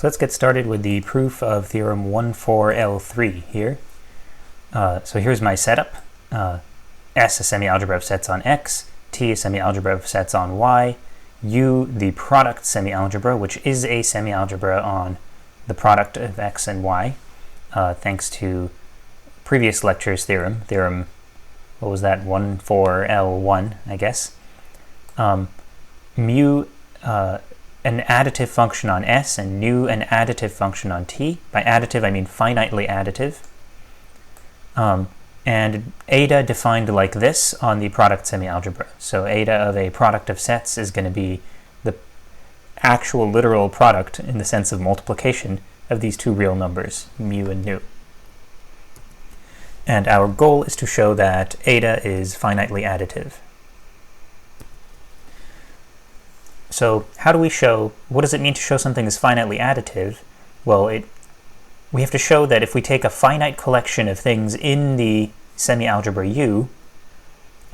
So let's get started with the proof of theorem 14L3 here. So here's my setup. S a semi-algebra of sets on X, T a semi-algebra of sets on Y, U the product semi-algebra, which is a semi-algebra on the product of X and Y, thanks to previous lecture's theorem, what was that, 14L1, I guess. Mu an additive function on S, and nu an additive function on T. By additive, I mean finitely additive. And eta defined like this on the product semi-algebra. So eta of a product of sets is going to be the actual literal product in the sense of multiplication of these two real numbers, mu and nu. And our goal is to show that eta is finitely additive. So how do we show, what does it mean to show something is finitely additive? Well, we have to show that if we take a finite collection of things in the semi-algebra U,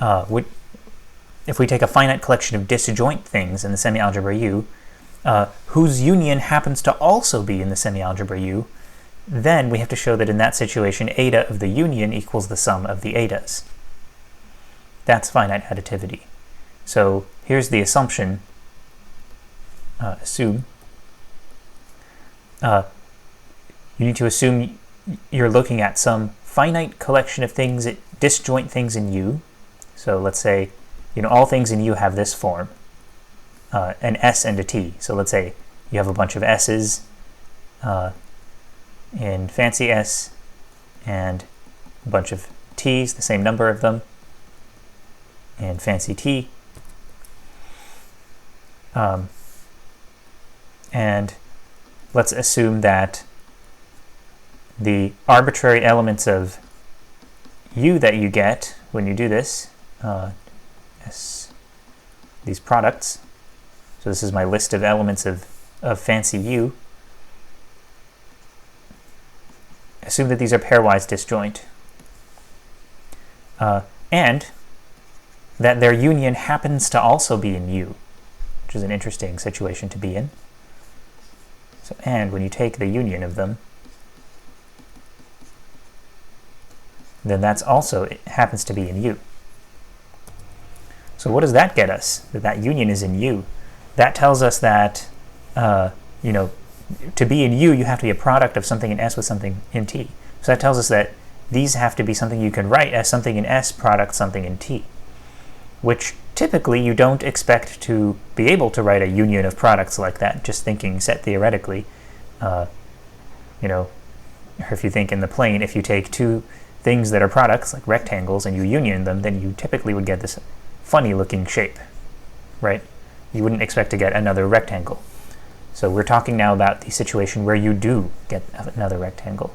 if we take a finite collection of disjoint things in the semi-algebra U, whose union happens to also be in the semi-algebra U, then we have to show that in that situation eta of the union equals the sum of the etas. That's finite additivity. So here's the assumption. You need to assume you're looking at some finite collection of things, disjoint things in U. So let's say, all things in U have this form, an S and a T. So let's say you have a bunch of S's in fancy S and a bunch of T's, the same number of them, in fancy T. And let's assume that the arbitrary elements of U that you get when you do this, these products, so this is my list of elements of fancy U, assume that these are pairwise disjoint, and that their union happens to also be in U, which is an interesting situation to be in. So, and when you take the union of them, then that's also, it happens to be in U. So what does that get us? That union is in U. That tells us that, to be in U, you have to be a product of something in S with something in T. So that tells us that these have to be something you can write as something in S product something in T, which typically you don't expect to be able to write a union of products like that, just thinking set theoretically. Or if you think in the plane, if you take two things that are products, like rectangles, and you union them, then you typically would get this funny looking shape, right? You wouldn't expect to get another rectangle. So we're talking now about the situation where you do get another rectangle.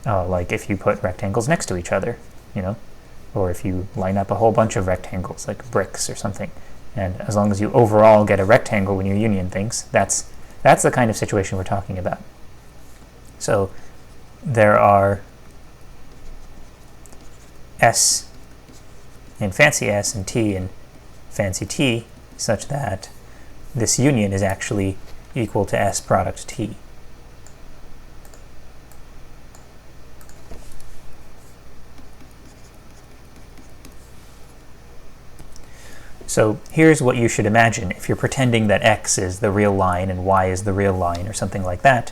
Like if you put rectangles next to each other, or if you line up a whole bunch of rectangles, like bricks or something. And as long as you overall get a rectangle when you union things, that's the kind of situation we're talking about. So there are S in fancy S and T in fancy T, such that this union is actually equal to S product T. So here's what you should imagine if you're pretending that X is the real line and Y is the real line or something like that.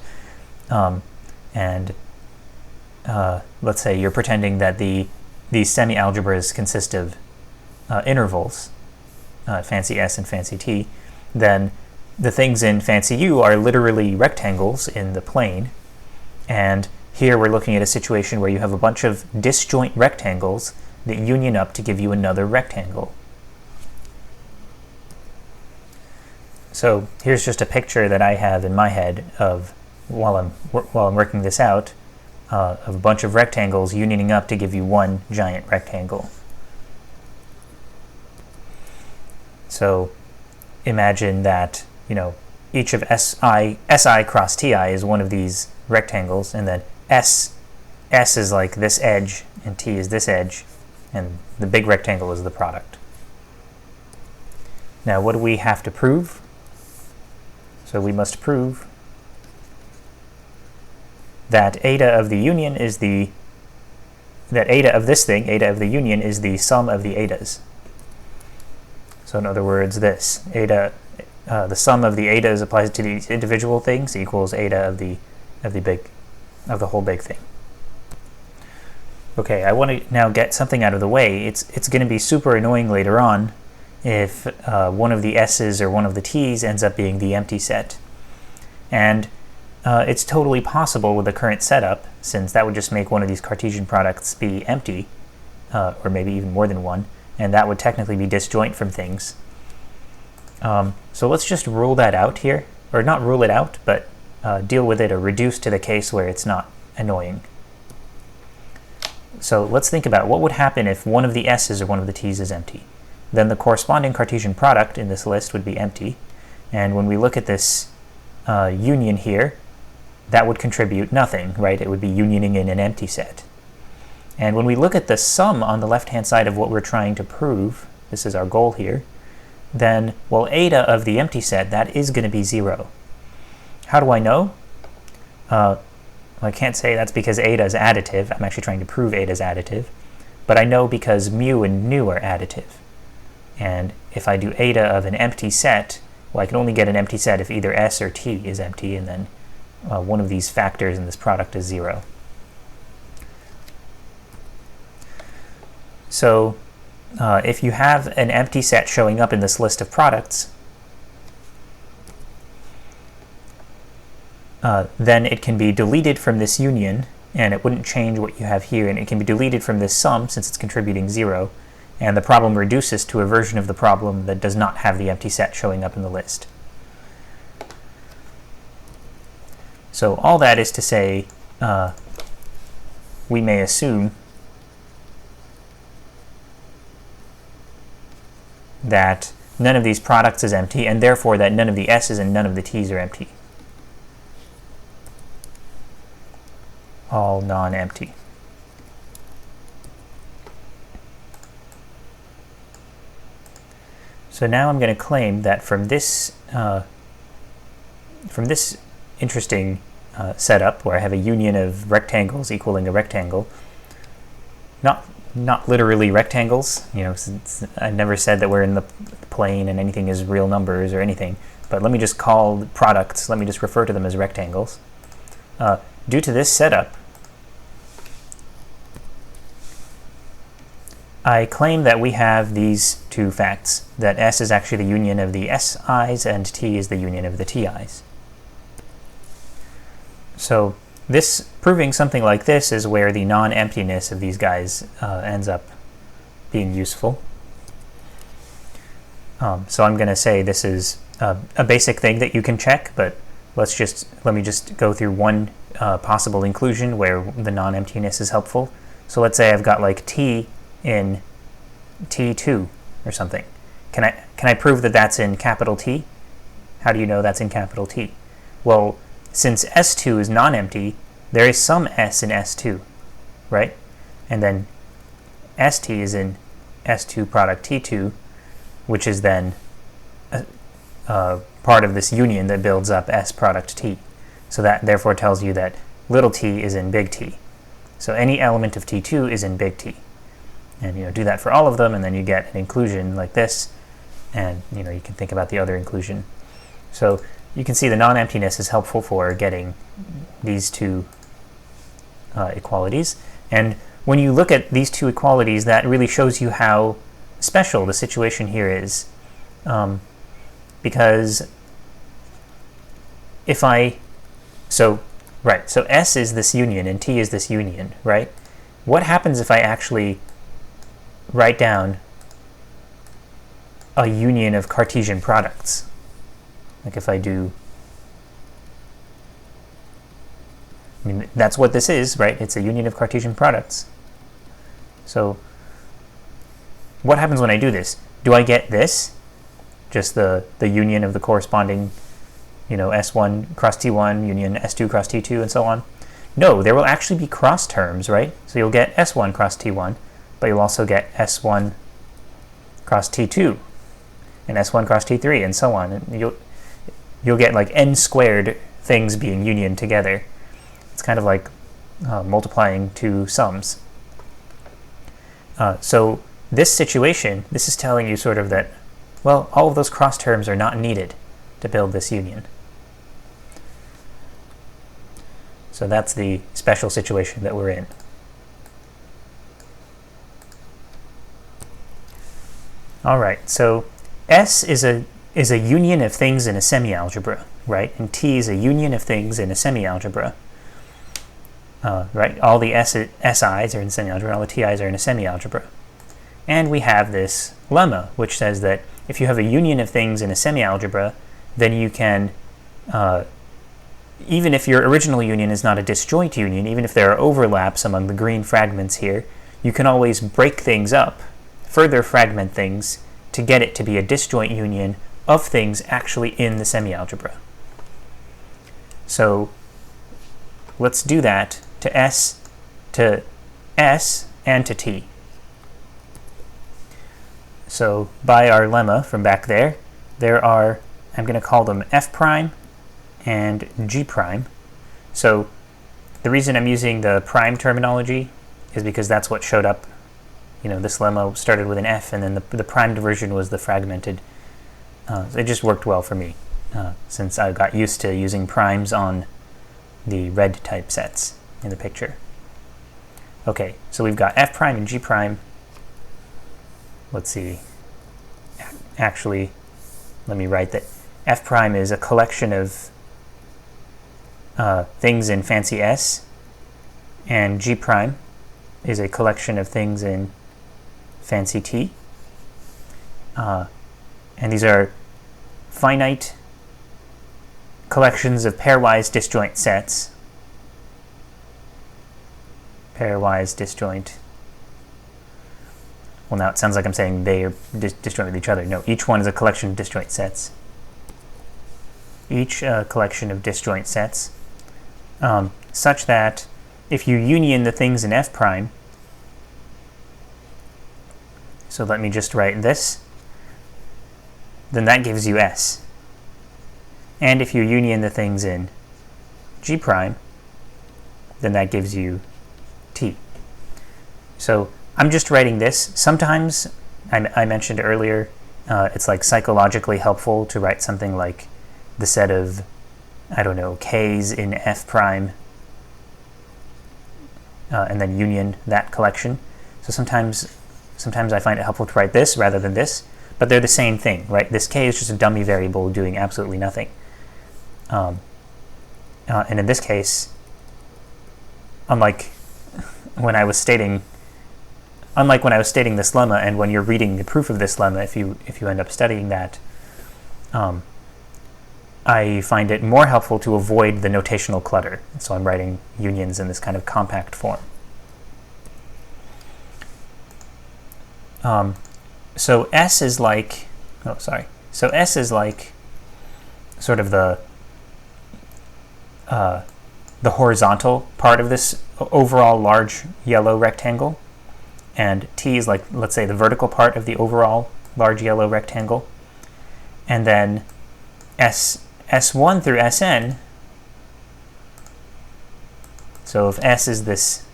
Let's say you're pretending that these semi-algebras consist of intervals, fancy S and fancy T, then the things in fancy U are literally rectangles in the plane. And here we're looking at a situation where you have a bunch of disjoint rectangles that union up to give you another rectangle. So here's just a picture that I have in my head of, while I'm working this out, of a bunch of rectangles unioning up to give you one giant rectangle. So imagine that, each of SI cross TI is one of these rectangles, and then S is like this edge, and T is this edge, and the big rectangle is the product. Now what do we have to prove? So we must prove that eta of the union is the eta of this thing, eta of the union, is the sum of the etas. So in other words, this eta, the sum of the etas applies to these individual things equals eta of the whole big thing. Okay, I want to now get something out of the way. It's going to be super annoying later on if one of the s's or one of the t's ends up being the empty set. And it's totally possible with the current setup, since that would just make one of these Cartesian products be empty, or maybe even more than one, and that would technically be disjoint from things. So let's just rule that out here, or not rule it out, but deal with it or reduce to the case where it's not annoying. So let's think about what would happen if one of the s's or one of the t's is empty. Then the corresponding Cartesian product in this list would be empty, and when we look at this union here, that would contribute nothing, right? It would be unioning in an empty set. And when we look at the sum on the left-hand side of what we're trying to prove, this is our goal here, then, well, eta of the empty set, that is going to be 0. How do I know? I can't say that's because eta is additive. I'm actually trying to prove eta is additive. But I know because mu and nu are additive. And if I do eta of an empty set, well, I can only get an empty set if either s or t is empty, and then one of these factors in this product is 0. So if you have an empty set showing up in this list of products, then it can be deleted from this union, and it wouldn't change what you have here, and it can be deleted from this sum since it's contributing 0, and the problem reduces to a version of the problem that does not have the empty set showing up in the list. So all that is to say, we may assume that none of these products is empty, and therefore that none of the s's and none of the t's are empty. All non-empty. So now I'm going to claim that from this interesting setup where I have a union of rectangles equaling a rectangle, not literally rectangles, you know, since I never said that we're in the plane and anything is real numbers or anything, but let me just call products, let me just refer to them as rectangles. Due to this setup, I claim that we have these two facts, that S is actually the union of the SI's and T is the union of the TI's. So this proving something like this is where the non-emptiness of these guys ends up being useful. So I'm going to say this is a basic thing that you can check, but let me just go through one possible inclusion where the non-emptiness is helpful. So let's say I've got like T in T2 or something. Can I prove that that's in capital T? How do you know that's in capital T? Well, since S2 is non-empty, there is some S in S2, right? And then ST is in S2 product T2, which is then part of this union that builds up S product T. So that therefore tells you that little t is in big T. So any element of T2 is in big T. And do that for all of them, and then you get an inclusion like this, and you can think about the other inclusion. So you can see the non-emptiness is helpful for getting these two equalities. And when you look at these two equalities, that really shows you how special the situation here is. Because if so S is this union and T is this union, right? What happens if I actually write down a union of Cartesian products? Like if I do, that's what this is, right? It's a union of Cartesian products. So what happens when I do this? Do I get this? Just the union of the corresponding, S1 cross T1, union S2 cross T2, and so on? No, there will actually be cross terms, right? So you'll get S1 cross T1, but you'll also get S1 cross T2, and S1 cross T3, and so on. And you'll get like n squared things being unioned together. It's kind of like multiplying two sums. So this situation, this is telling you sort of that, well, all of those cross terms are not needed to build this union. So that's the special situation that we're in. All right, so S is a union of things in a semi-algebra, right? And T is a union of things in a semi-algebra. Right? All the SIs are in semi-algebra, all the TIs are in a semi-algebra. And we have this lemma, which says that if you have a union of things in a semi-algebra, then you can, even if your original union is not a disjoint union, even if there are overlaps among the green fragments here, you can always break things up, further fragment things, to get it to be a disjoint union of things actually in the semi-algebra. So let's do that to S, and to T. So by our lemma from back there are, I'm going to call them F prime and G prime. So the reason I'm using the prime terminology is because that's what showed up. You know, this lemma started with an F, and then the primed version was the fragmented. It just worked well for me, since I got used to using primes on the red type sets in the picture. Okay, so we've got F prime and G prime. Let's see. Actually, let me write that F prime is a collection of things in fancy S, and G prime is a collection of things in fancy T. And these are finite collections of pairwise disjoint sets. Pairwise disjoint. Well, now it sounds like I'm saying they are disjoint with each other. No, each one is a collection of disjoint sets. Each collection of disjoint sets, such that if you union the things in F prime, so let me just write this, then that gives you S. And if you union the things in G prime, then that gives you T. So I'm just writing this. Sometimes, I mentioned earlier, it's like psychologically helpful to write something like the set of, I don't know, K's in F prime, and then union that collection. So sometimes I find it helpful to write this rather than this, but they're the same thing, right? This K is just a dummy variable doing absolutely nothing. And in this case, unlike when I was stating this lemma, and when you're reading the proof of this lemma, if you end up studying that, I find it more helpful to avoid the notational clutter. So I'm writing unions in this kind of compact form. So S is like, So S is like sort of the horizontal part of this overall large yellow rectangle, and T is like, let's say, the vertical part of the overall large yellow rectangle, and then S1 through Sn. So if S is this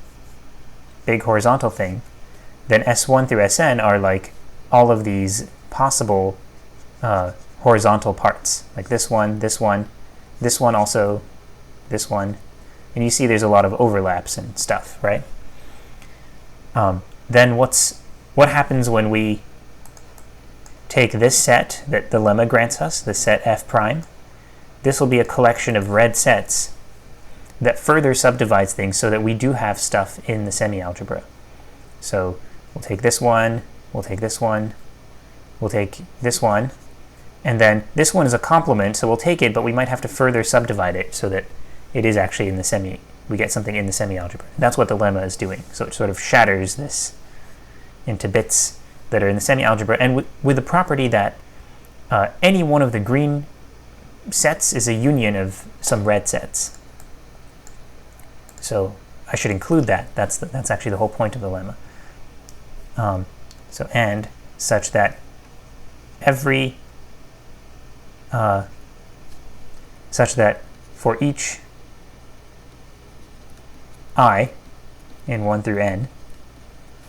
big horizontal thing, then S1 through Sn are like all of these possible horizontal parts, like this one also, this one, and you see there's a lot of overlaps and stuff, right? Then what happens when we take this set that the lemma grants us, the set F prime? This will be a collection of red sets that further subdivides things so that we do have stuff in the semi-algebra. So we'll take this one, we'll take this one, we'll take this one, and then this one is a complement, so we'll take it, but we might have to further subdivide it so that it is actually in the we get something in the semi-algebra. That's what the lemma is doing. So it sort of shatters this into bits that are in the semi-algebra, and with the property that any one of the green sets is a union of some red sets. So I should include that. That's actually the whole point of the lemma. So and such that every such that for each I in 1 through n.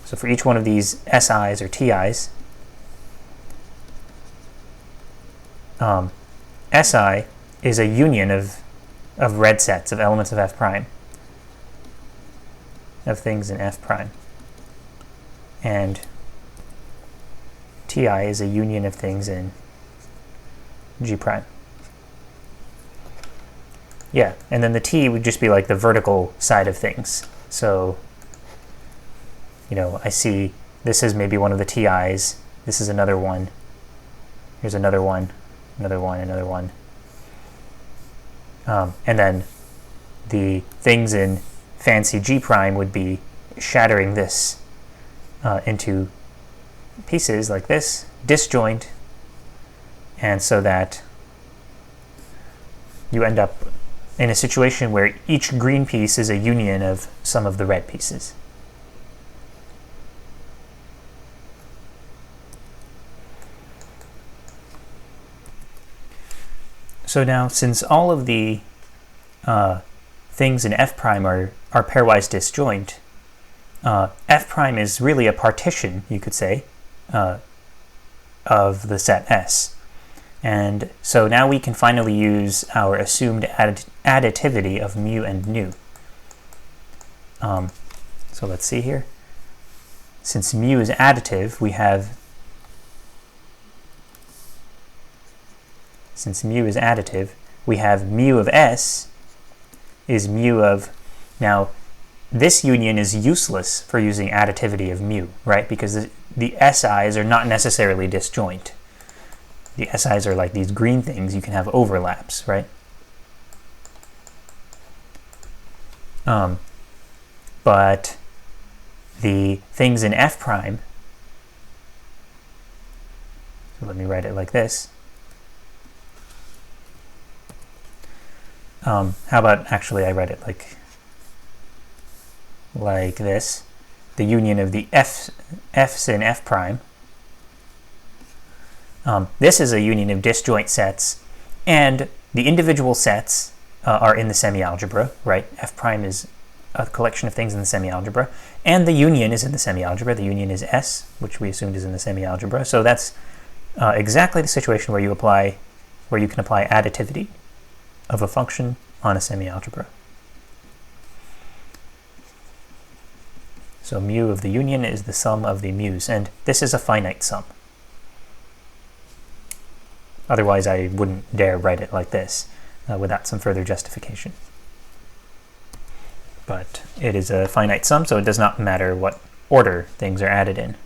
So for each one of these SIs or TIs, SI is a union of red sets, of elements of F prime, of things in F prime. And TI is a union of things in G prime. Yeah, and then the T would just be like the vertical side of things. So, you know, I see this is maybe one of the TIs, this is another one, here's another one, another one, another one. And then the things in fancy G prime would be shattering this into pieces like this, disjoint, and so that you end up in a situation where each green piece is a union of some of the red pieces. So now, since all of the things in F prime are pairwise disjoint, F prime is really a partition, you could say, of the set S. And so now we can finally use our assumed additivity of mu and nu. So let's see here. Since mu is additive, we have mu of S is mu of, now this union is useless for using additivity of mu, right? Because the SIs are not necessarily disjoint. The SIs are like these green things, you can have overlaps, right? But the things in F prime, so let me write it like this. How about actually I write it like this. The union of the F's in F prime. This is a union of disjoint sets, and the individual sets are in the semi-algebra, right? F prime is a collection of things in the semi-algebra, and the union is in the semi-algebra. The union is S, which we assumed is in the semi-algebra. So that's exactly the situation where you can apply additivity of a function on a semi-algebra. So mu of the union is the sum of the mu's, and this is a finite sum. Otherwise, I wouldn't dare write it like this without some further justification. But it is a finite sum, so it does not matter what order things are added in.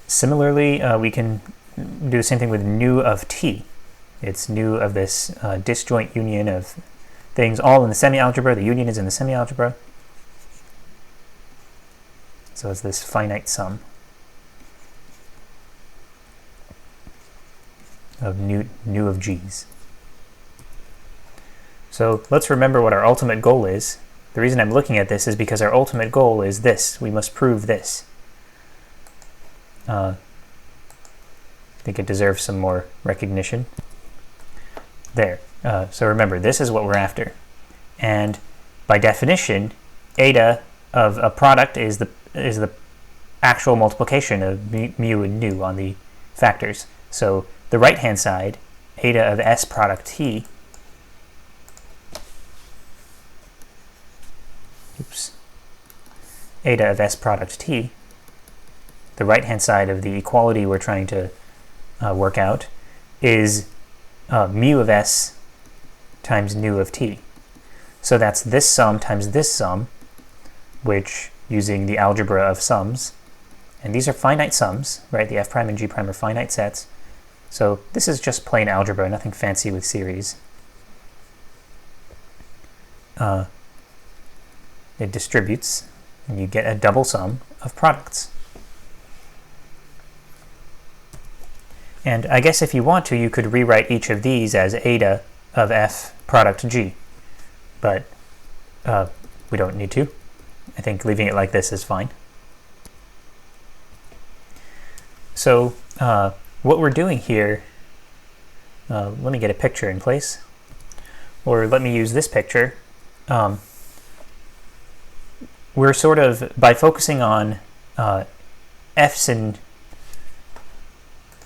Similarly, we can do the same thing with nu of t. It's nu of this disjoint union of things all in the semi-algebra. The union is in the semi-algebra. So it's this finite sum of nu of g's. So let's remember what our ultimate goal is. The reason I'm looking at this is because our ultimate goal is this. We must prove this. I think it deserves some more recognition. There. So remember, this is what we're after. And by definition, eta of a product is the actual multiplication of mu and nu on the factors. So the right-hand side, eta of S product T, eta of S product T, the right-hand side of the equality we're trying to work out, is mu of S times nu of T. So that's this sum times this sum, which, using the algebra of sums, and these are finite sums, right? The F prime and G prime are finite sets. So this is just plain algebra, nothing fancy with series. It distributes, and you get a double sum of products. And I guess if you want to, you could rewrite each of these as eta of F product G. But we don't need to. I think leaving it like this is fine. So what we're doing here, let me get a picture in place, or let me use this picture. we're sort of, by focusing on f's and,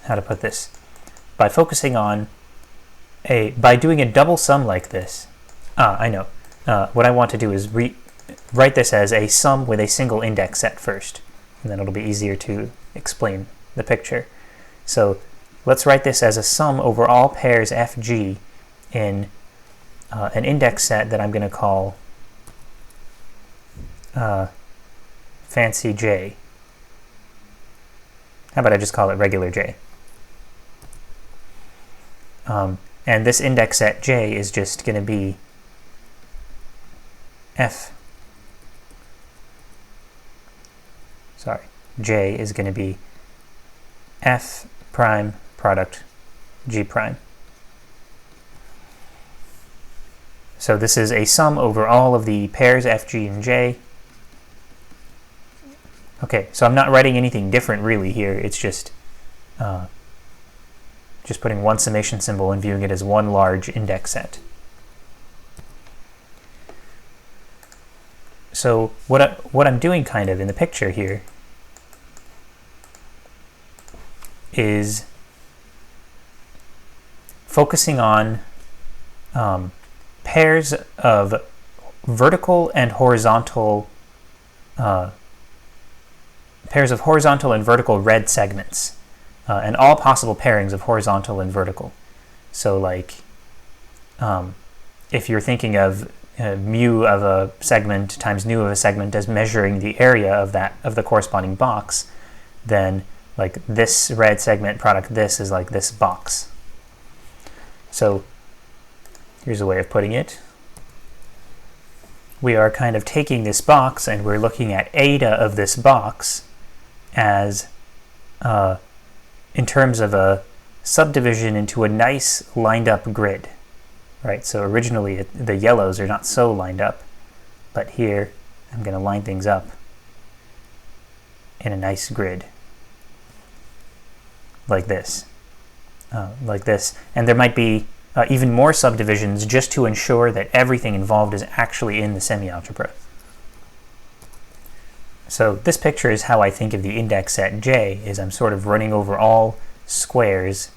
how to put this, by focusing on by doing a double sum like this, I know, what I want to do is write this as a sum with a single index set first, and then it'll be easier to explain the picture. So let's write this as a sum over all pairs fg in an index set that I'm going to call fancy j. How about I just call it regular j? And this index set j is just going to be j is going to be f prime product g prime. So this is a sum over all of the pairs fg and j. Okay, so I'm not writing anything different really here. It's just putting one summation symbol and viewing it as one large index set. So what I'm doing kind of in the picture here is focusing on pairs of vertical and horizontal and vertical red segments, and all possible pairings of horizontal and vertical. So like if you're thinking of mu of a segment times nu of a segment as measuring the area of the corresponding box, then like this red segment product this is like this box. So here's a way of putting it. We are kind of taking this box and we're looking at eta of this box as in terms of a subdivision into a nice lined up grid, right? So originally the yellows are not so lined up, but here I'm going to line things up in a nice grid like this, and there might be even more subdivisions just to ensure that everything involved is actually in the semi-algebra. So this picture is how I think of the index set j, is I'm sort of running over all squares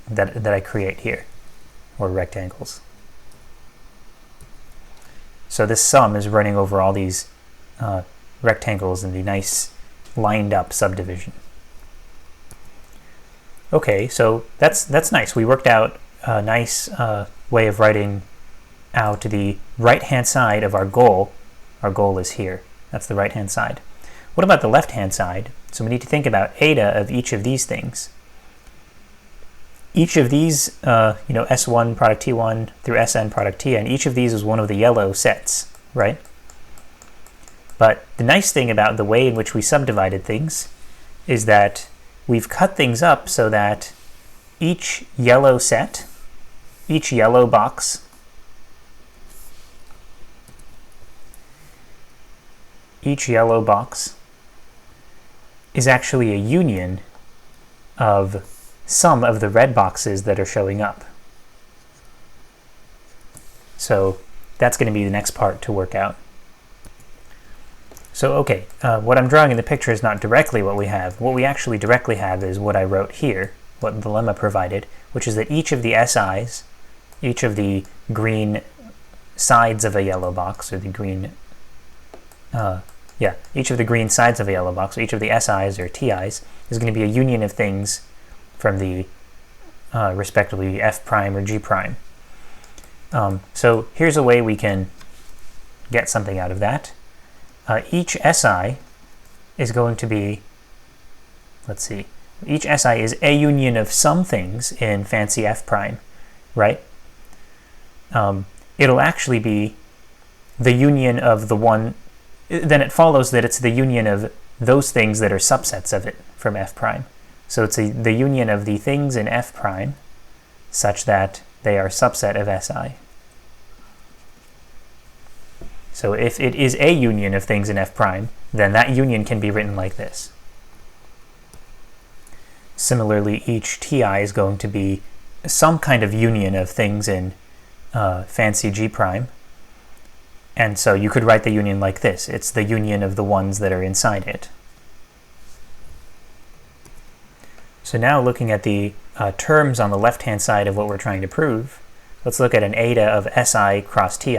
that I create here, or rectangles. So this sum is running over all these rectangles in the nice lined up subdivision. Okay, so that's nice. We worked out a nice way of writing out the right-hand side of our goal. Our goal is here. That's the right-hand side. What about the left-hand side? So we need to think about eta of each of these things. Each of these, S1 product T1 through Sn product Tn, each of these is one of the yellow sets, right? But the nice thing about the way in which we subdivided things is that we've cut things up so that each yellow set, each yellow box, is actually a union of some of the red boxes that are showing up. So that's going to be the next part to work out. So okay, what I'm drawing in the picture is not directly what we have. What we actually directly have is what I wrote here, what the lemma provided, which is that each of the SIs, each of the green sides of a yellow box, or the green, each of the green sides of a yellow box, each of the SIs or TIs, is going to be a union of things from the respectively F prime or G prime. So here's a way we can get something out of that. Each SI is going to be, let's see, each SI is a union of some things in fancy F prime, right? It'll actually be the union of the one, then it follows that it's the union of those things that are subsets of it from F prime. So it's the union of the things in F prime such that they are subset of SI. So if it is a union of things in F prime, then that union can be written like this. Similarly, each TI is going to be some kind of union of things in fancy G prime, And so you could write the union like this. It's the union of the ones that are inside it. So now looking at the terms on the left-hand side of what we're trying to prove, let's look at an eta of Si cross Ti.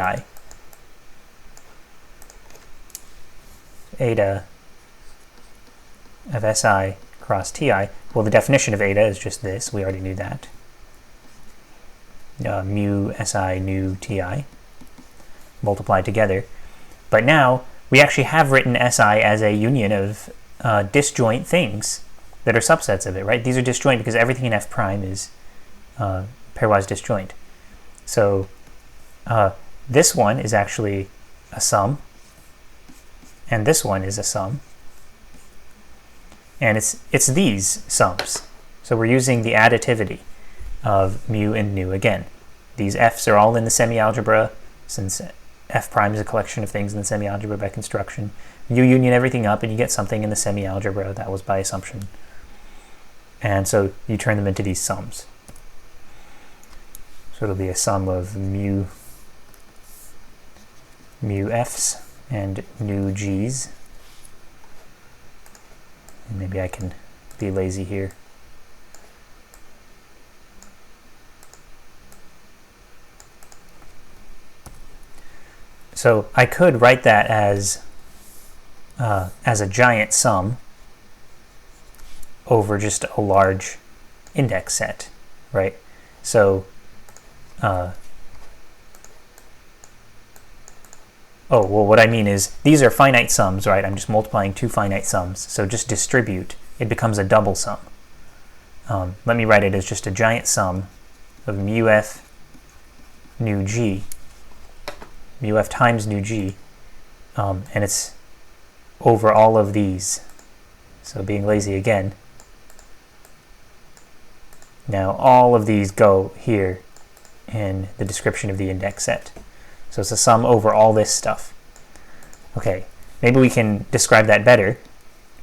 Eta of Si cross Ti. Well, the definition of eta is just this. We already knew that. Mu Si nu Ti multiplied together. But now we actually have written Si as a union of disjoint things that are subsets of it, right? These are disjoint because everything in F prime is pairwise disjoint. So this one is actually a sum, and this one is a sum, and it's these sums. So we're using the additivity of mu and nu again. These F's are all in the semi-algebra, since F prime is a collection of things in the semi-algebra by construction. You union everything up and you get something in the semi-algebra. That was by assumption. And so you turn them into these sums. So it'll be a sum of mu F's and nu G's. And maybe I can be lazy here. So I could write that as a giant sum over just a large index set, right? So, oh, well, what I mean is these are finite sums, right? I'm just multiplying two finite sums. So just distribute. It becomes a double sum. Let me write it as just a giant sum of mu F nu G, mu F times nu G, and it's over all of these. So being lazy again. Now all of these go here in the description of the index set. So it's a sum over all this stuff. Okay, maybe we can describe that better.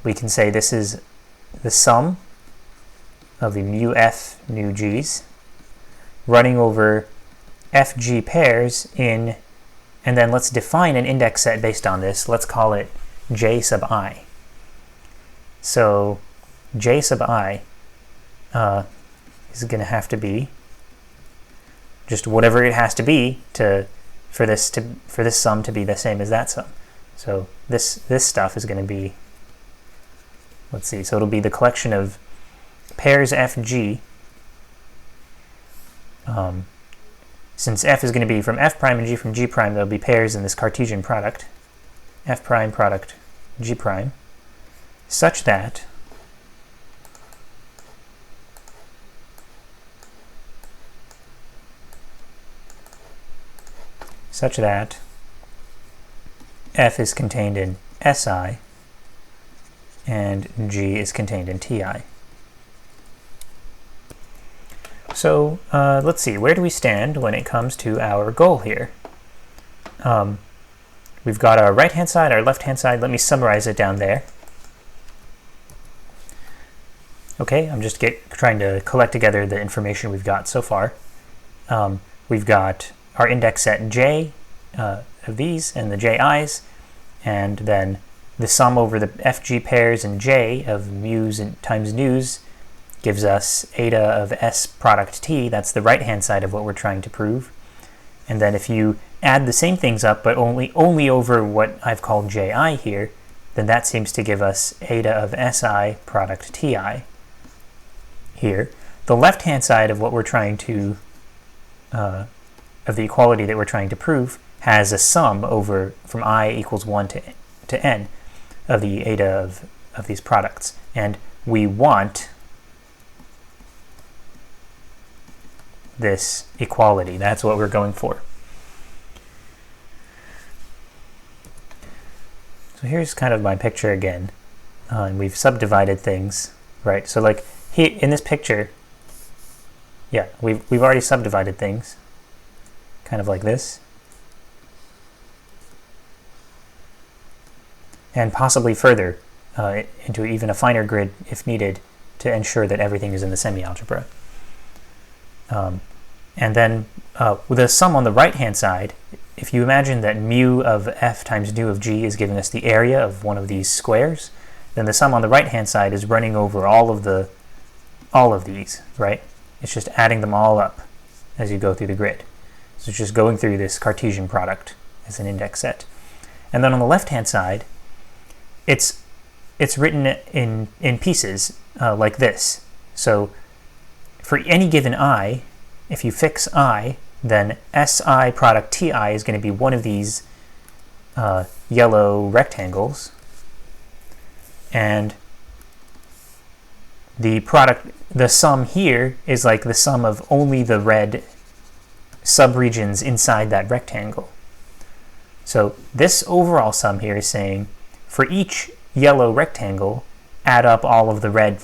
We can say this is the sum of the mu F nu G's running over FG pairs in, and then let's define an index set based on this. Let's call it J sub I. So J sub I is going to have to be just whatever it has to be for this sum to be the same as that sum. So this stuff is going to be, let's see, so it'll be the collection of pairs FG. Since F is going to be from F prime and G from G prime, there'll be pairs in this Cartesian product, F prime product G prime, such that F is contained in Si and G is contained in Ti. So let's see, where do we stand when it comes to our goal here? We've got our right-hand side, our left-hand side. Let me summarize it down there. Okay, I'm just trying to collect together the information we've got so far. We've got our index set J of these and the Ji's, and then the sum over the FG pairs and J of mu's and times nu's gives us eta of S product T. That's the right-hand side of what we're trying to prove. And then if you add the same things up, but only over what I've called Ji here, then that seems to give us eta of Si product Ti here. The left-hand side of what we're trying to, of the equality that we're trying to prove, has a sum over from I equals 1 to n of the eta of these products. And we want this equality. That's what we're going for. So here's kind of my picture again. And we've subdivided things, right? So like here in this picture, yeah, we've already subdivided things, kind of like this. And possibly further into even a finer grid if needed to ensure that everything is in the semi-algebra. And then with the sum on the right-hand side, if you imagine that mu of f times nu of g is giving us the area of one of these squares, then the sum on the right-hand side is running over all of these, right? It's just adding them all up as you go through the grid. So it's just going through this Cartesian product as an index set. And then on the left-hand side, it's written in pieces like this. So for any given I, if you fix I, then SI product TI is going to be one of these yellow rectangles, and the sum here is like the sum of only the red subregions inside that rectangle. So this overall sum here is saying for each yellow rectangle, add up all of the red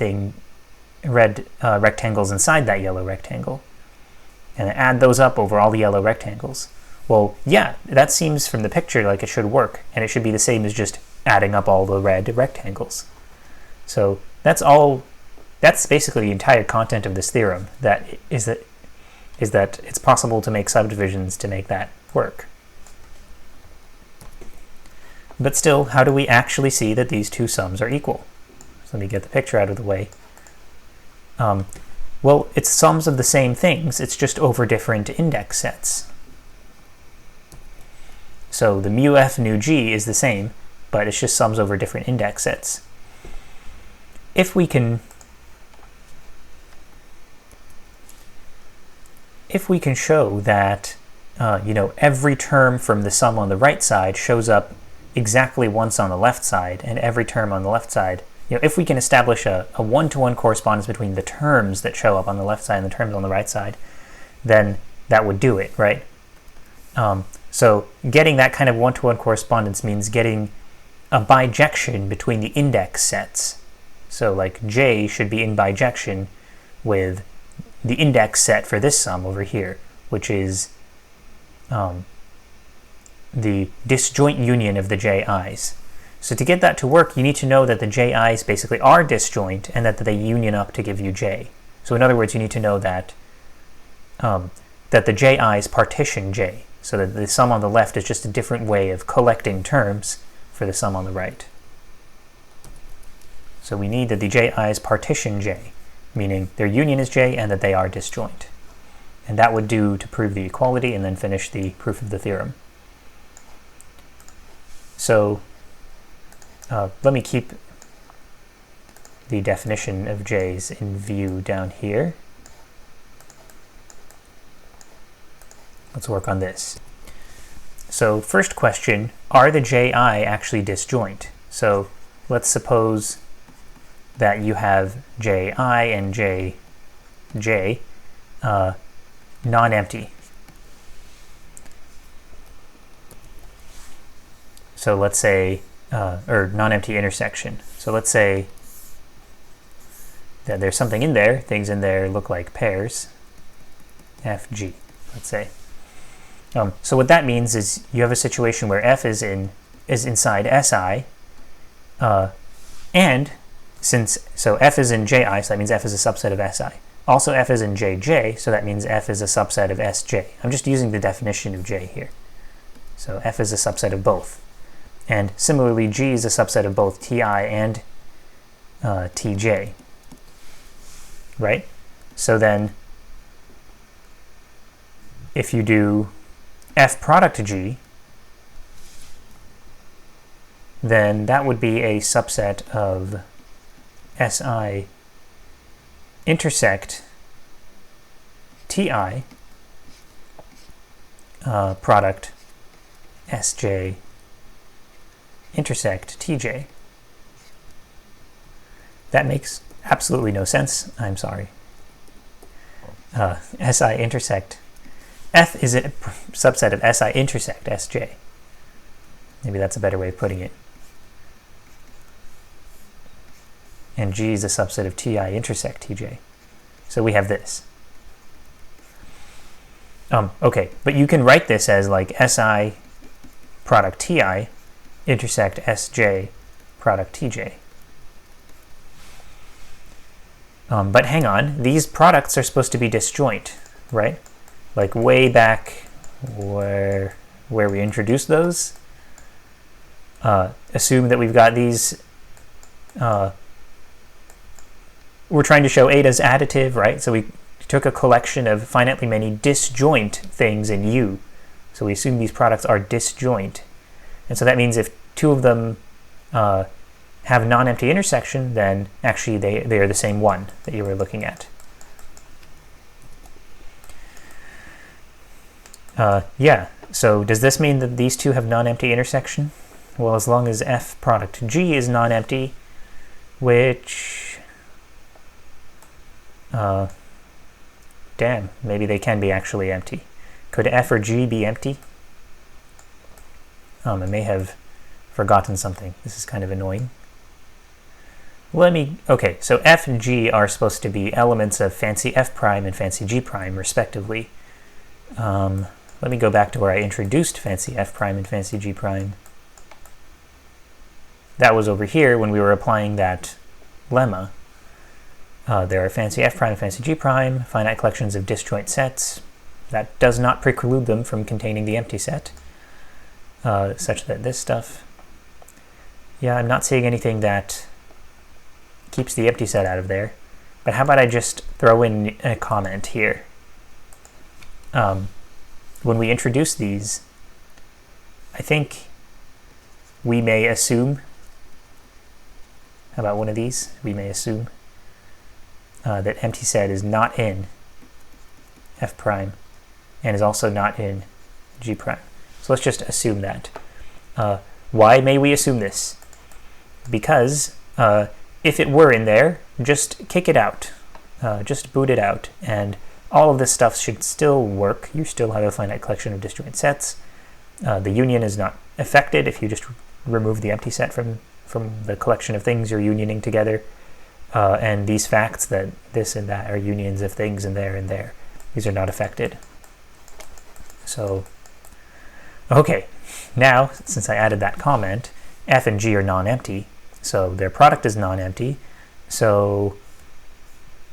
rectangles inside that yellow rectangle, and add those up over all the yellow rectangles. Well, yeah, that seems from the picture like it should work, and it should be the same as just adding up all the red rectangles. So that's basically the entire content of this theorem, that it's possible to make subdivisions to make that work. But still, how do we actually see that these two sums are equal? So let me get the picture out of the way. Well, it's sums of the same things, it's just over different index sets. So the mu f nu g is the same, but it's just sums over different index sets. If we can show that every term from the sum on the right side shows up exactly once on the left side, and every term on the left side, if we can establish a one-to-one correspondence between the terms that show up on the left side and the terms on the right side, then that would do it, right? So getting that kind of one-to-one correspondence means getting a bijection between the index sets. So like J should be in bijection with the index set for this sum over here, which is the disjoint union of the Ji's. So to get that to work, you need to know that the Ji's basically are disjoint and that they union up to give you J. So in other words, you need to know that that the Ji's partition J, so that the sum on the left is just a different way of collecting terms for the sum on the right. So we need that the Ji's partition J, meaning their union is J and that they are disjoint. And that would do to prove the equality and then finish the proof of the theorem. So let me keep the definition of J's in view down here. Let's work on this. So first question, are the Ji actually disjoint? So let's suppose that you have Ji and Jj non-empty. So let's say, or non-empty intersection. So let's say that there's something in there, things in there look like pairs, Fg, let's say. So what that means is you have a situation where F is inside Si, and so F is in Ji, so that means F is a subset of Si. Also F is in Jj, so that means F is a subset of Sj. I'm just using the definition of J here. So F is a subset of both. And similarly, G is a subset of both Ti and Tj, right? So then if you do F product G, then that would be a subset of Si intersect Ti product Sj intersect Tj. That makes absolutely no sense. I'm sorry. Si intersect F is a subset of Si intersect Sj. Maybe that's a better way of putting it. And G is a subset of Ti intersect Tj. So we have this. Okay, but you can write this as like Si product Ti intersect Sj product Tj. But hang on, these products are supposed to be disjoint, right? Like way back, where where we introduce those. Assume that we've got these, we're trying to show Ada's additive, right? So we took a collection of finitely many disjoint things in U. So we assume these products are disjoint. And so that means if two of them have non-empty intersection, then actually they are the same one that you were looking at. Yeah, so does this mean that these two have non-empty intersection? Well, as long as F product G is non-empty, which, damn, maybe they can be actually empty. Could F or G be empty? I may have forgotten something. This is kind of annoying. Okay, so F and G are supposed to be elements of fancy F prime and fancy G prime, respectively. Let me go back to where I introduced fancy F prime and fancy G prime. That was over here when we were applying that lemma. There are fancy F prime and fancy G prime, finite collections of disjoint sets. That does not preclude them from containing the empty set, such that this stuff... Yeah, I'm not seeing anything that keeps the empty set out of there. But how about I just throw in a comment here? When we introduce these, I think we may assume, how about one of these? We may assume that empty set is not in F prime and is also not in G prime. So let's just assume that. Why may we assume this? Because if it were in there, just kick it out. Just boot it out, and all of this stuff should still work. You still have a finite collection of disjoint sets. The union is not affected if you just remove the empty set from the collection of things you're unioning together. And these facts that this and that are unions of things and there, these are not affected. So, okay, now, since I added that comment, F and G are non-empty, so their product is non-empty. So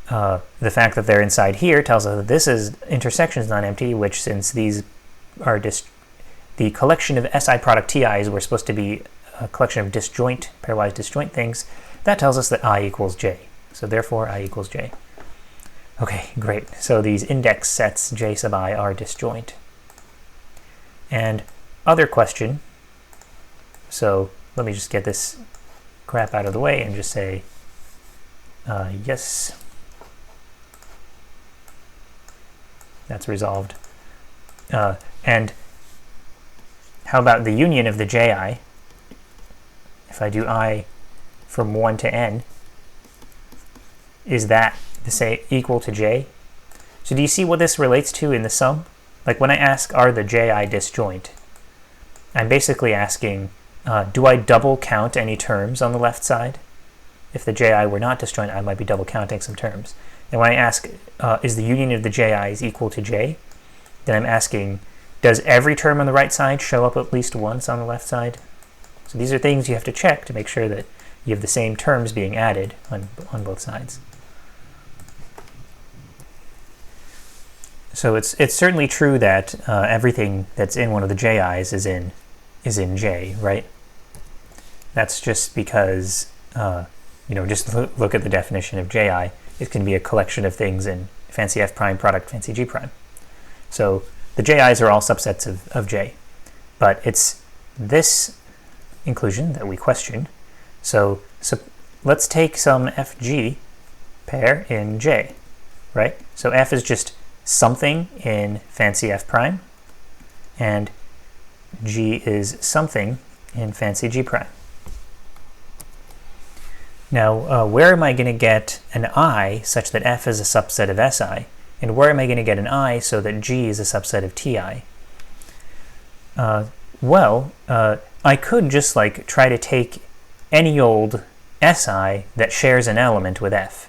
the fact that they're inside here tells us that this intersection is non-empty, which, since these are the collection of SI product TIs were supposed to be a collection of disjoint, pairwise disjoint things, that tells us that I equals J. So therefore I equals J. Okay, great. So these index sets J sub I are disjoint. And other question, so let me just get this crap out of the way and just say yes. That's resolved. And how about the union of the Ji? If I do I from 1 to n, is that equal to J? So do you see what this relates to in the sum? Like when I ask, are the Ji disjoint? I'm basically asking, do I double count any terms on the left side? If the Ji were not disjoint, I might be double counting some terms. And when I ask, is the union of the Ji's equal to J? Then I'm asking, does every term on the right side show up at least once on the left side? So these are things you have to check to make sure that you have the same terms being added on both sides. So it's certainly true that everything that's in one of the Ji's is in J, right? That's just because, just look at the definition of Ji. It can be a collection of things in fancy F prime product, fancy G prime. So the Ji's are all subsets of J. But it's this inclusion that we question. So let's take some FG pair in J, right? So F is just something in fancy F prime, and G is something in fancy G prime. Now, where am I going to get an I such that F is a subset of SI? And where am I going to get an I so that G is a subset of TI? I could just try to take any old SI that shares an element with F.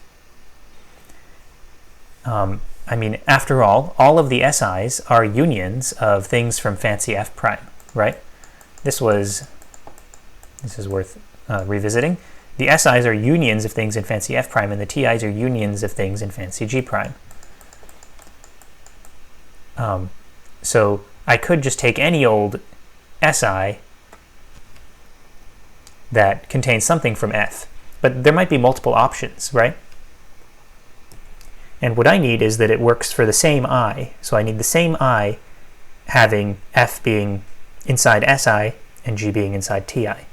I mean, after all of the SIs are unions of things from fancy F prime, right? This is worth revisiting. The SIs are unions of things in fancy F prime, and the TIs are unions of things in fancy G prime. So I could just take any old SI that contains something from F, but there might be multiple options, right? And what I need is that it works for the same I. So I need the same I having F being inside SI and G being inside TI.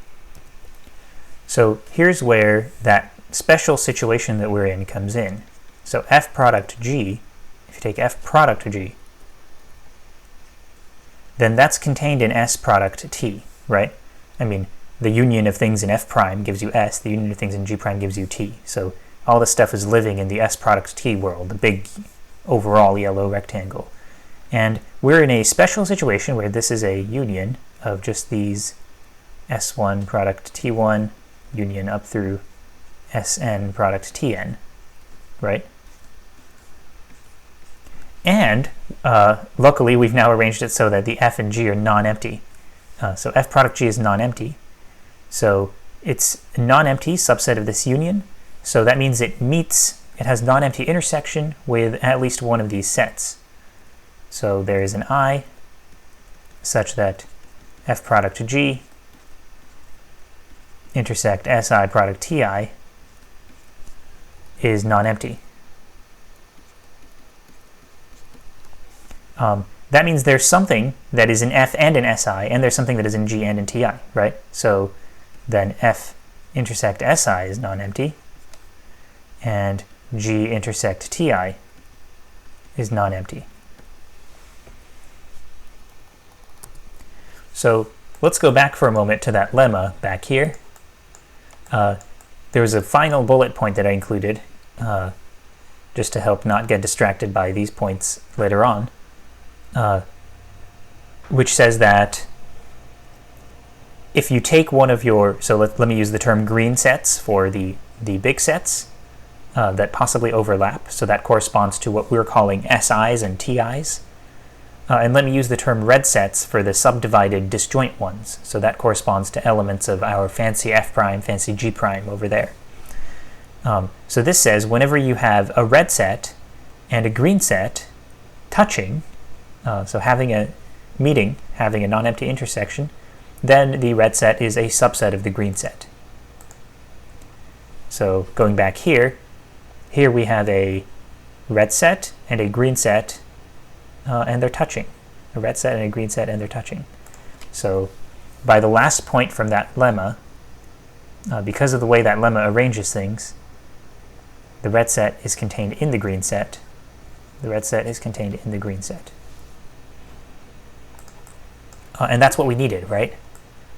So here's where that special situation that we're in comes in. So F product G, if you take F product G, then that's contained in S product T, right? I mean, the union of things in F prime gives you S, the union of things in G prime gives you T. So all this stuff is living in the S product T world, the big overall yellow rectangle. And we're in a special situation where this is a union of just these S1 product T1 union up through Sn product Tn, right? And luckily, we've now arranged it so that the F and G are non-empty. So F product G is non-empty. So it's a non-empty subset of this union. So that means it has non-empty intersection with at least one of these sets. So there is an I such that F product G intersect SI product TI is non-empty. That means there's something that is in F and in SI, and there's something that is in G and in TI, right? So then F intersect SI is non-empty, and G intersect TI is non-empty. So let's go back for a moment to that lemma back here. There was a final bullet point that I included just to help not get distracted by these points later on, which says that if you take one of your, so let me use the term green sets for the big sets that possibly overlap, so that corresponds to what we're calling SIs and TIs. And let me use the term red sets for the subdivided disjoint ones, so that corresponds to elements of our fancy F prime, fancy G prime over there. So this says whenever you have a red set and a green set touching, so having a meeting, having a non-empty intersection, then the red set is a subset of the green set. So going back here we have a red set and a green set, and they're touching. A red set and a green set, and they're touching. So by the last point from that lemma, because of the way that lemma arranges things, the red set is contained in the green set. The red set is contained in the green set. And that's what we needed, right?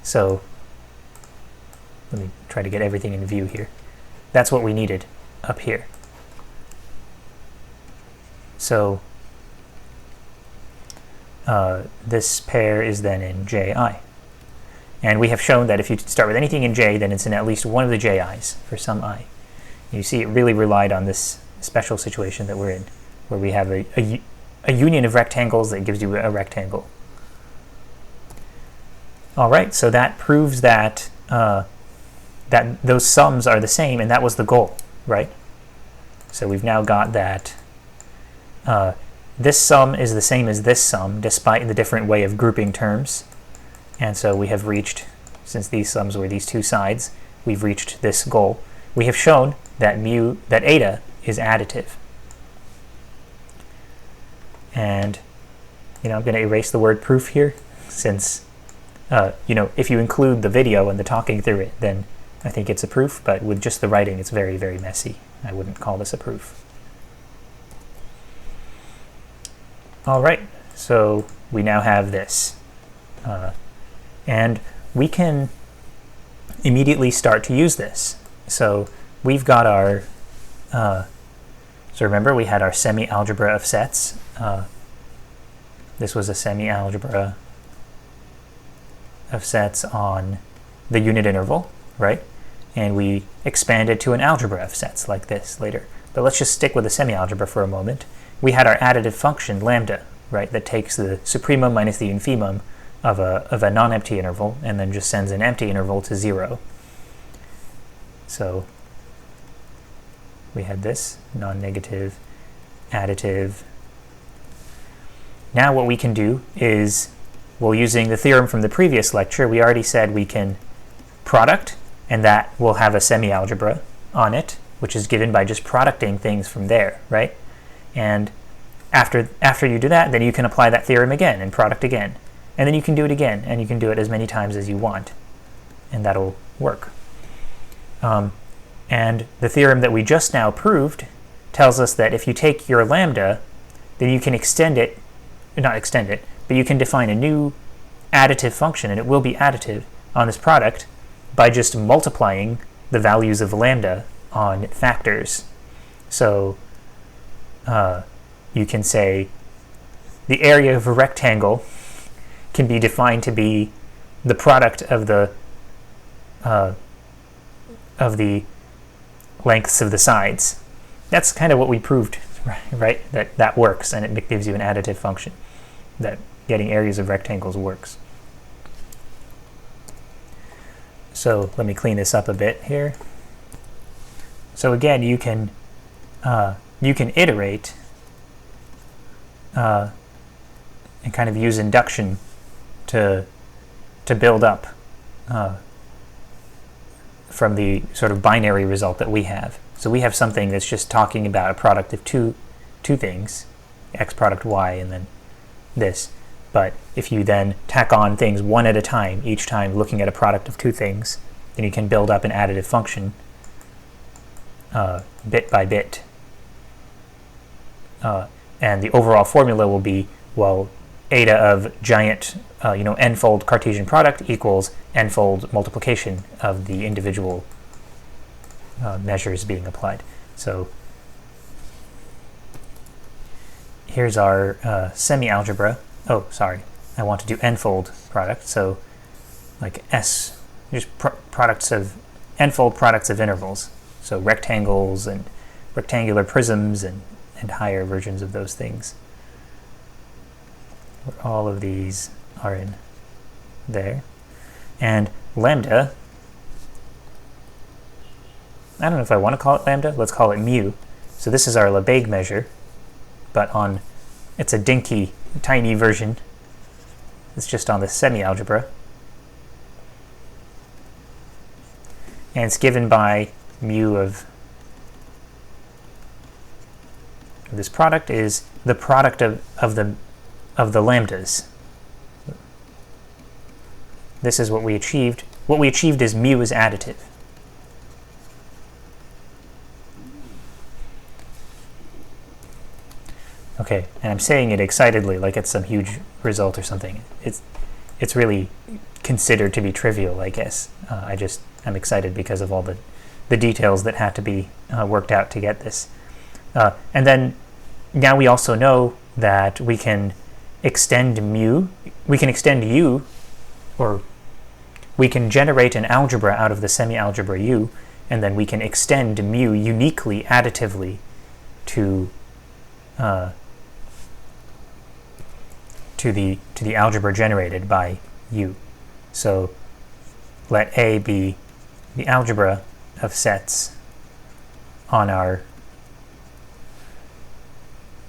So let me try to get everything in view here. That's what we needed up here. So this pair is then in Ji. And we have shown that if you start with anything in J, then it's in at least one of the Ji's for some I. You see it really relied on this special situation that we're in, where we have a union of rectangles that gives you a rectangle. All right, so that proves that that those sums are the same, and that was the goal, right? So we've now got that this sum is the same as this sum, despite the different way of grouping terms. And so we have reached, since these sums were these two sides, we've reached this goal. We have shown that eta is additive. And I'm going to erase the word proof here, since if you include the video and the talking through it, then I think it's a proof, but with just the writing, it's very, very messy. I wouldn't call this a proof. All right, so we now have this. And we can immediately start to use this. So we've got our, so remember we had our semi-algebra of sets. This was a semi-algebra of sets on the unit interval, right? And we expanded to an algebra of sets like this later. But let's just stick with the semi-algebra for a moment. We had our additive function, lambda, right, that takes the supremum minus the infimum of a non-empty interval and then just sends an empty interval to 0. So we had this non-negative additive now what we can do is, well, using the theorem from the previous lecture, we already said we can product, and that will have a semi-algebra on it, which is given by just producting things from there, right? And after you do that, then you can apply that theorem again and product again. And then you can do it again, and you can do it as many times as you want, and that'll work. And the theorem that we just now proved tells us that if you take your lambda, then you can extend it, not extend it, but you can define a new additive function, and it will be additive on this product by just multiplying the values of lambda on factors. So you can say the area of a rectangle can be defined to be the product of the lengths of the sides. That's kind of what we proved, right? That works, and it gives you an additive function, that getting areas of rectangles works. So let me clean this up a bit here. So again, you can iterate and kind of use induction to build up from the sort of binary result that we have. So we have something that's just talking about a product of two things, x product y, and then this. But if you then tack on things one at a time, each time looking at a product of two things, then you can build up an additive function bit by bit. And the overall formula will be, well, eta of giant, n-fold Cartesian product equals n-fold multiplication of the individual measures being applied. So here's our semi-algebra. Oh, sorry, I want to do n-fold product. So like S, just products of n-fold products of intervals. So rectangles and rectangular prisms and higher versions of those things. All of these are in there. And lambda, I don't know if I want to call it lambda, let's call it mu. So this is our Lebesgue measure, but it's a dinky, tiny version. It's just on the semi-algebra. And it's given by mu of this product is the product of the lambdas. This is what we achieved. What we achieved is mu is additive. Okay, and I'm saying it excitedly like it's some huge result or something. It's really considered to be trivial, I guess. I'm excited because of all the details that had to be worked out to get this. And then now we also know that we can extend mu, we can extend u, or we can generate an algebra out of the semi-algebra u, and then we can extend mu uniquely additively to the algebra generated by u. So let A be the algebra of sets on our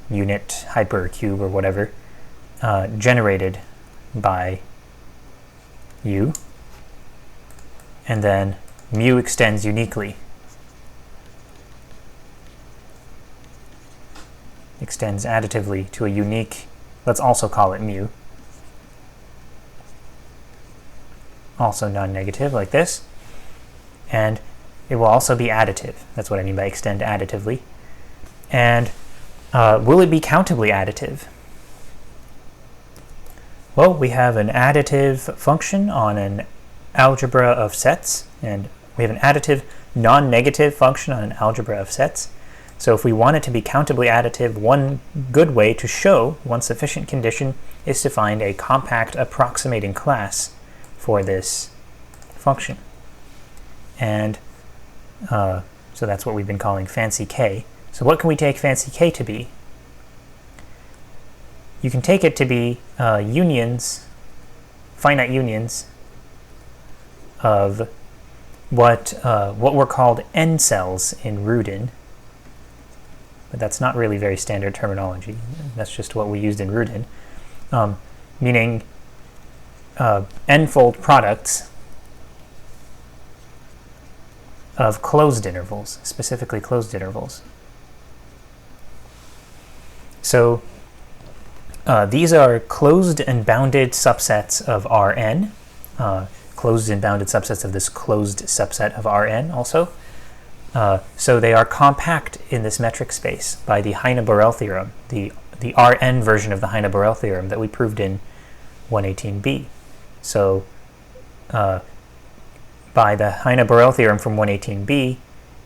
unit hypercube or whatever, generated by u, and then mu extends uniquely, extends additively to a unique, let's also call it mu, also non-negative like this, and it will also be additive. That's what I mean by extend additively. And will it be countably additive? Well, we have an additive function on an algebra of sets, and we have an additive non-negative function on an algebra of sets. So if we want it to be countably additive, one good way to show, one sufficient condition, is to find a compact approximating class for this function. And so that's what we've been calling fancy k. So what can we take fancy k to be? You can take it to be unions, finite unions of what were called n cells in Rudin. But that's not really very standard terminology. That's just what we used in Rudin. meaning n-fold products of closed intervals, specifically closed intervals. So these are closed and bounded subsets of Rn, closed and bounded subsets of this closed subset of Rn also. So they are compact in this metric space by the Heine-Borel theorem, the Rn version of the Heine-Borel theorem that we proved in 118b. So by the Heine-Borel theorem from 118b,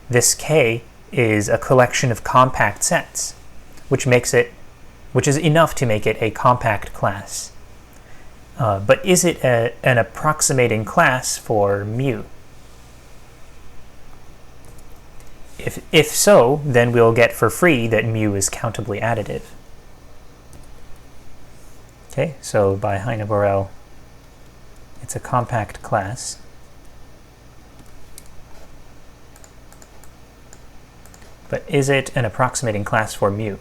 this K is a collection of compact sets, which is enough to make it a compact class. But is it an approximating class for mu? If so, then we'll get for free that mu is countably additive. Okay, so by Heine-Borel, it's a compact class. But is it an approximating class for mu?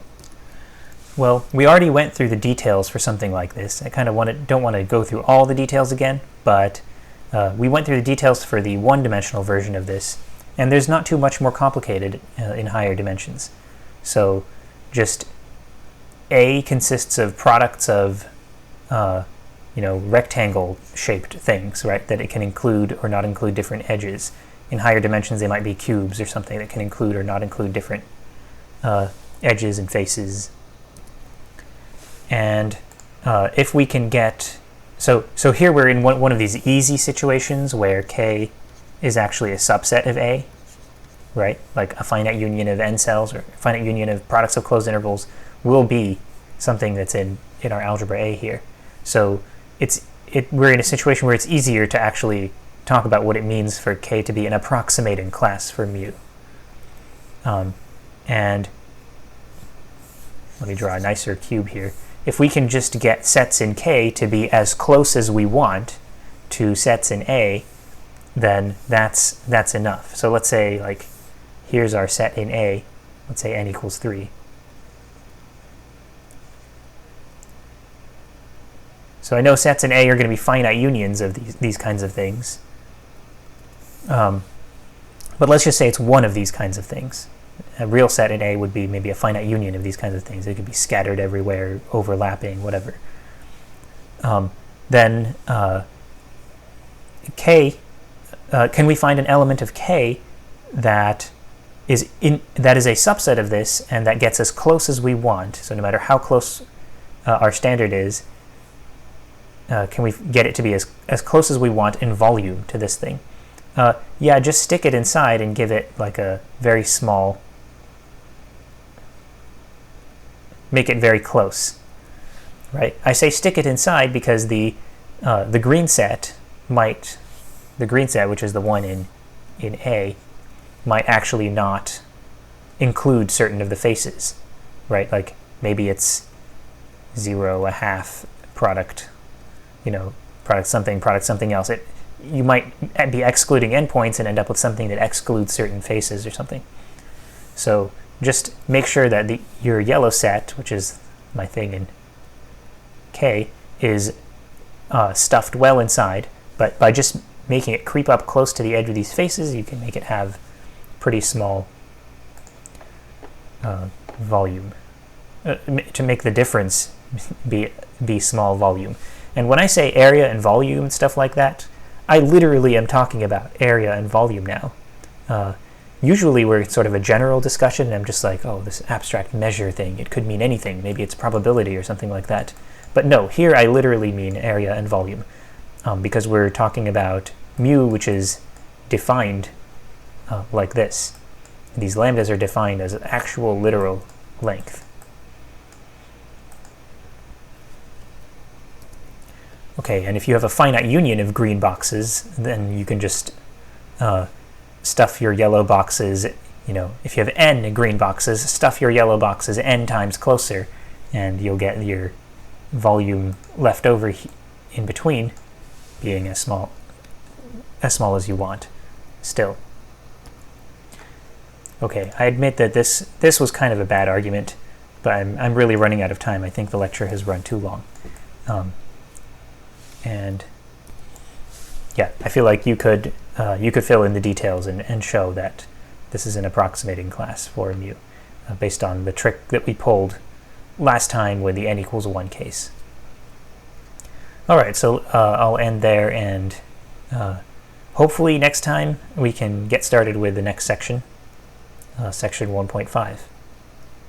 Well, we already went through the details for something like this. I kind of don't want to go through all the details again, but we went through the details for the one-dimensional version of this, and there's not too much more complicated in higher dimensions. So just A consists of products of rectangle-shaped things, right? That it can include or not include different edges. In higher dimensions, they might be cubes or something that can include or not include different edges and faces. And if we can get... So here we're in one of these easy situations where K is actually a subset of A, right? Like a finite union of n cells or a finite union of products of closed intervals will be something that's in our algebra A here. So we're in a situation where it's easier to actually talk about what it means for K to be an approximating class for mu. And let me draw a nicer cube here. If we can just get sets in K to be as close as we want to sets in A, then that's enough. So let's say, like, here's our set in A. Let's say n equals 3. So I know sets in A are going to be finite unions of these kinds of things. But let's just say it's one of these kinds of things. A real set in A would be maybe a finite union of these kinds of things. It could be scattered everywhere, overlapping, whatever. Then K, can we find an element of K that is a subset of this and that gets as close as we want? So no matter how close our standard is, can we get it to be as close as we want in volume to this thing? Yeah, just stick it inside and give it like a very small, make it very close, right? I say stick it inside because the green set, which is the one in A, might actually not include certain of the faces, right? Like maybe it's 0, a half, product, product something else. You might be excluding endpoints and end up with something that excludes certain faces or something. So just make sure that your yellow set, which is my thing in K, is stuffed well inside, but by just making it creep up close to the edge of these faces, you can make it have pretty small volume, to make the difference be small volume. And when I say area and volume and stuff like that, I literally am talking about area and volume now. Usually we're sort of a general discussion, and I'm just like, oh, this abstract measure thing, it could mean anything. Maybe it's probability or something like that. But no, here I literally mean area and volume, because we're talking about mu, which is defined like this. These lambdas are defined as actual literal length. Okay, and if you have a finite union of green boxes, then you can just stuff your yellow boxes, if you have n green boxes, stuff your yellow boxes n times closer, and you'll get your volume left over in between being as small as you want still. Okay, I admit that this was kind of a bad argument, but I'm really running out of time. I think the lecture has run too long. And yeah, I feel like you could fill in the details and show that this is an approximating class for mu, based on the trick that we pulled last time with the n equals 1 case. All right, so I'll end there, and hopefully next time we can get started with the next section, section 1.5.